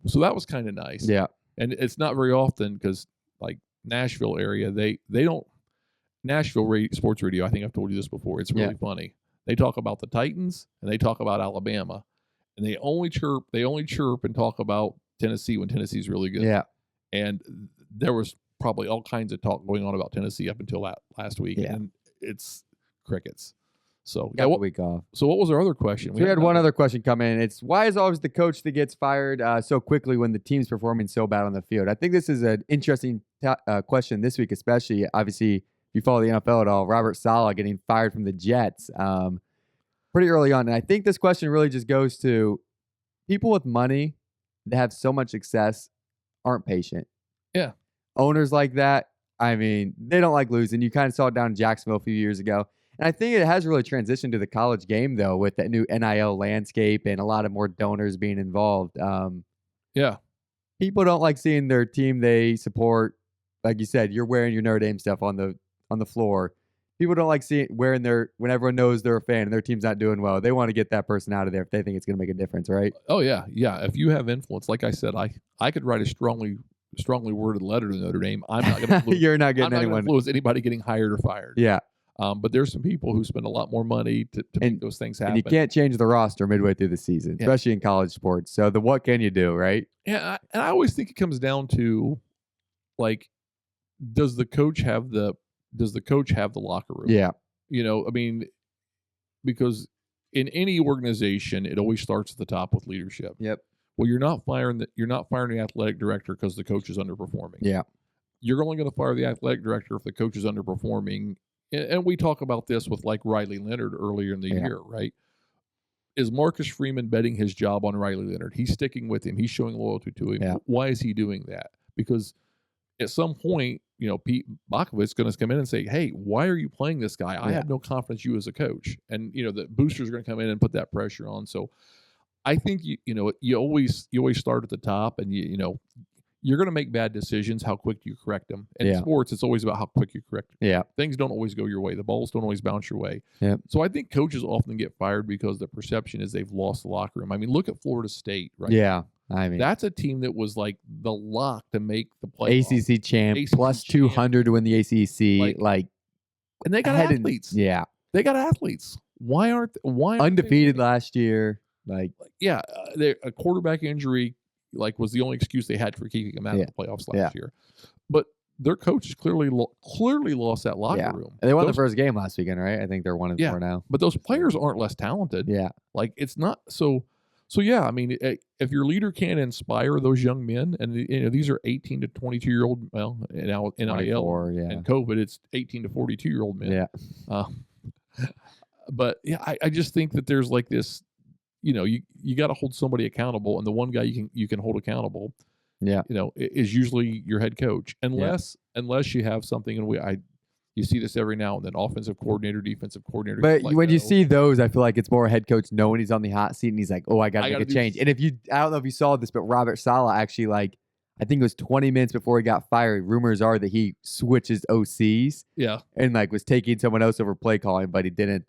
So that was kind of nice. Yeah. And it's not very often because like Nashville area, they don't, Nashville sports radio, I think I've told you this before. It's really funny. They talk about the Titans and they talk about Alabama, and they only chirp and talk about Tennessee when Tennessee's really good. Yeah. And there was probably all kinds of talk going on about Tennessee up until last week. Yeah. And it's crickets. So got the week off. So what was our other question? We had one other question come in. It's why is always the coach that gets fired so quickly when the team's performing so bad on the field? I think this is an interesting question this week, especially. Obviously, if you follow the NFL at all, Robert Saleh getting fired from the Jets pretty early on. And I think this question really just goes to people with money that have so much success aren't patient. Yeah. Owners like that, I mean, they don't like losing. You kind of saw it down in Jacksonville a few years ago. And I think it has really transitioned to the college game, though, with that new NIL landscape and a lot of more donors being involved. Yeah. People don't like seeing their team they support. Like you said, you're wearing your Notre Dame stuff on the floor. People don't like wearing when everyone knows they're a fan and their team's not doing well. They want to get that person out of there if they think it's going to make a difference, right? Oh yeah, yeah. If you have influence, like I said, I could write a strongly worded letter to Notre Dame. I'm not going to. You're not getting anyone influence anybody getting hired or fired. Yeah. But there's some people who spend a lot more money to make those things happen. And you can't change the roster midway through the season, especially in college sports. So what can you do, right? Yeah, and I always think it comes down to, like, does the coach have the locker room? Yeah. I mean, because in any organization, it always starts at the top with leadership. Yep. Well, you're not firing the athletic director because the coach is underperforming. Yeah. You're only going to fire the athletic director if the coach is underperforming. And we talk about this with like Riley Leonard earlier in the year, right? Is Marcus Freeman betting his job on Riley Leonard? He's sticking with him. He's showing loyalty to him. Yeah. Why is he doing that? Because at some point, Pete Bakovitz is going to come in and say, hey, why are you playing this guy? I have no confidence in you as a coach. And, the boosters are going to come in and put that pressure on. So I think, you always start at the top, and, you're going to make bad decisions. How quick do you correct them? And in sports, it's always about how quick you correct them. Yeah. Things don't always go your way. The balls don't always bounce your way. Yeah. So I think coaches often get fired because the perception is they've lost the locker room. I mean, look at Florida State, right? Yeah. I mean, that's a team that was like the lock to make the playoffs. ACC champ, plus 200 to win the ACC. And they got athletes. Yeah. They got athletes. Why aren't undefeated last year? A quarterback injury was the only excuse they had for keeping them out of the playoffs last year. But their coaches clearly lost that locker room. And they won the first game last weekend, right? I think they're 1-4 now. But those players aren't less talented. Yeah. It's not so So yeah, I mean, if your leader can't inspire those young men, and these are 18 to 22-year-old, well, now NIL and COVID, it's 18 to 42-year-old men. Yeah. But yeah, I just think that there's like this, you got to hold somebody accountable, and the one guy you can hold accountable, is usually your head coach, unless you have something, and you see this every now and then, offensive coordinator, defensive coordinator. But when you see those, I feel like it's more head coach knowing he's on the hot seat and he's like, oh, I got to make a change. And I don't know if you saw this, but Robert Saleh actually, I think it was 20 minutes before he got fired, rumors are that he switches OCs. Yeah. And was taking someone else over play calling, but he didn't.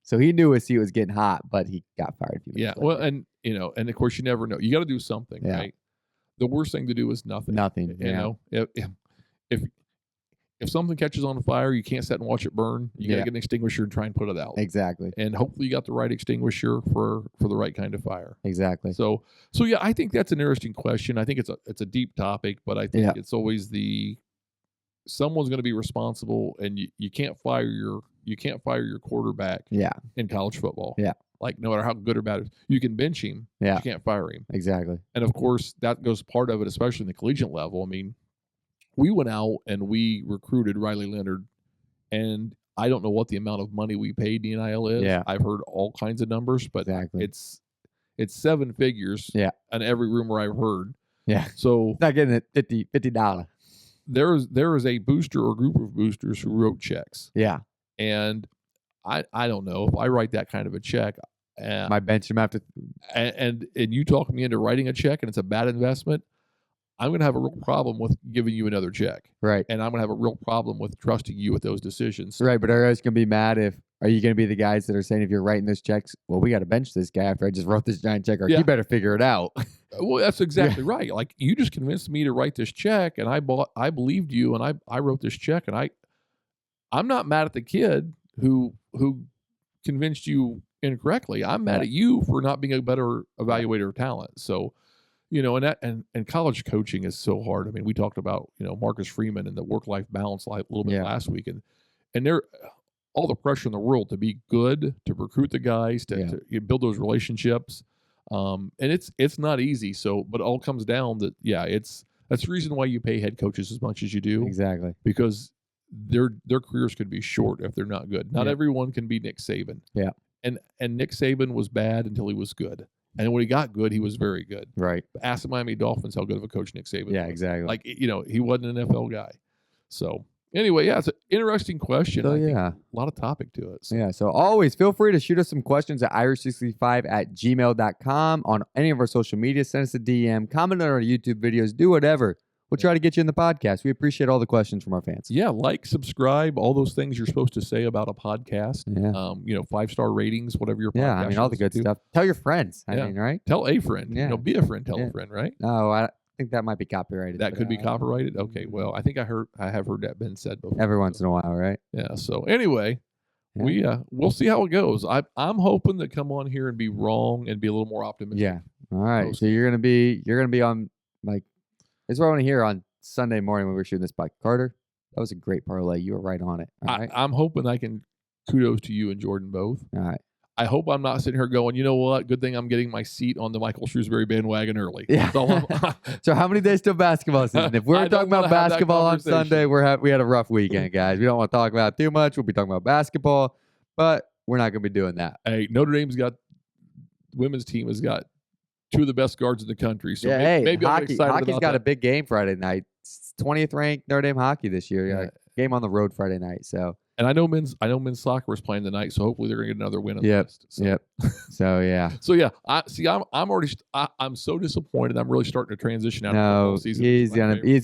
So he knew his seat was getting hot, but he got fired a few minutes later. Well, and of course you never know. You got to do something, right? The worst thing to do is nothing. Nothing. If something catches on fire, you can't sit and watch it burn. You got to get an extinguisher and try and put it out. Exactly. And hopefully you got the right extinguisher for the right kind of fire. Exactly. So yeah, I think that's an interesting question. I think it's a deep topic, but I think it's always someone's going to be responsible, and you can't fire your quarterback. In college football. Like, no matter how good or bad it is, you can bench him. But you can't fire him. Exactly. And of course, that goes part of it, especially in the collegiate level. I mean, we went out and we recruited Riley Leonard, and I don't know what the amount of money we paid the NIL is. Yeah. I've heard all kinds of numbers, but it's 7 figures. On every rumor I've heard. Yeah. So it's not getting it $50. There is a booster or group of boosters who wrote checks. Yeah. And I don't know if I write that kind of a check. My bench him after. And you talk me into writing a check and it's a bad investment, I'm going to have a real problem with giving you another check. Right. And I'm going to have a real problem with trusting you with those decisions. Right. But are you guys going to be mad are you going to be the guys that are saying, if you're writing those checks, well, we got to bench this guy after I just wrote this giant check, or you better figure it out. Well, that's exactly right. Like, you just convinced me to write this check, and I believed you, and I wrote this check, and I'm not mad at the kid who convinced you incorrectly. I'm mad at you for not being a better evaluator of talent. So, and college coaching is so hard. I mean, we talked about, Marcus Freeman and the work-life balance a little bit last week, and they're all the pressure in the world to be good, to recruit the guys, to build those relationships. And it's not easy. So, but it all comes down that, that's the reason why you pay head coaches as much as you do. Exactly. Because their careers could be short if they're not good. Not everyone can be Nick Saban. Yeah. And Nick Saban was bad until he was good. And when he got good, he was very good. Right. But ask the Miami Dolphins how good of a coach Nick Saban was. Yeah, exactly. Like, he wasn't an NFL guy. So anyway, it's an interesting question. So, a lot of topic to it. So. So always feel free to shoot us some questions at irish65@gmail.com, on any of our social media. Send us a DM, comment on our YouTube videos, do whatever. We'll try to get you in the podcast. We appreciate all the questions from our fans. Yeah, subscribe, all those things you're supposed to say about a podcast. Yeah. 5-star ratings, whatever your podcast. Yeah, I mean, all the good stuff. Tell your friends. I mean, right? Tell a friend. Yeah. Be a friend. Tell a friend, right? No, I think that might be copyrighted. That could be copyrighted? Okay, well, I think I have heard that been said before. Every once in a while, right? Yeah, so anyway, we'll see how it goes. I'm hoping to come on here and be wrong and be a little more optimistic. Yeah. All right. So you're gonna be on, this is what I want to hear on Sunday morning when we're shooting this by Carter. That was a great parlay. You were right on it. All right. I'm hoping I can kudos to you and Jordan both. All right. I hope I'm not sitting here going, you know what? Good thing I'm getting my seat on the Michael Shrewsbury bandwagon early. Yeah. So how many days till basketball season? If we're talking about basketball on Sunday, we had a rough weekend, guys. We don't want to talk about it too much. We'll be talking about basketball, but we're not going to be doing that. Hey, Notre Dame's women's team has got 2 of the best guards in the country. So maybe hockey's got a big game Friday night. It's 20th ranked Notre Dame hockey this year. Yeah. Game on the road Friday night. So. And I know men's soccer is playing tonight, so hopefully they're going to get another win on the list. So. Yep. So yeah. So yeah, I'm so disappointed. I'm really starting to transition out of the season. He's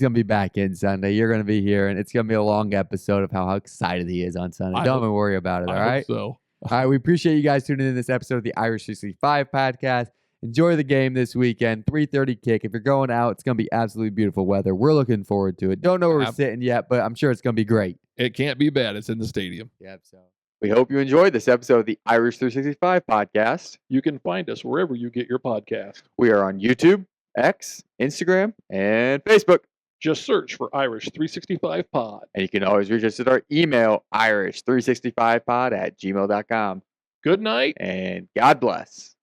gonna be back in Sunday. You're gonna be here, and it's gonna be a long episode of how excited he is on Sunday. Don't even worry about it. All right. So all right, we appreciate you guys tuning in this episode of the Irish 365 podcast. Enjoy the game this weekend, 3:30 kick. If you're going out, it's going to be absolutely beautiful weather. We're looking forward to it. Don't know where we're sitting yet, but I'm sure it's going to be great. It can't be bad. It's in the stadium. Yep. So we hope you enjoyed this episode of the Irish 365 podcast. You can find us wherever you get your podcast. We are on YouTube, X, Instagram, and Facebook. Just search for Irish 365 Pod. And you can always reach us at our email, irish365pod@gmail.com. Good night. And God bless.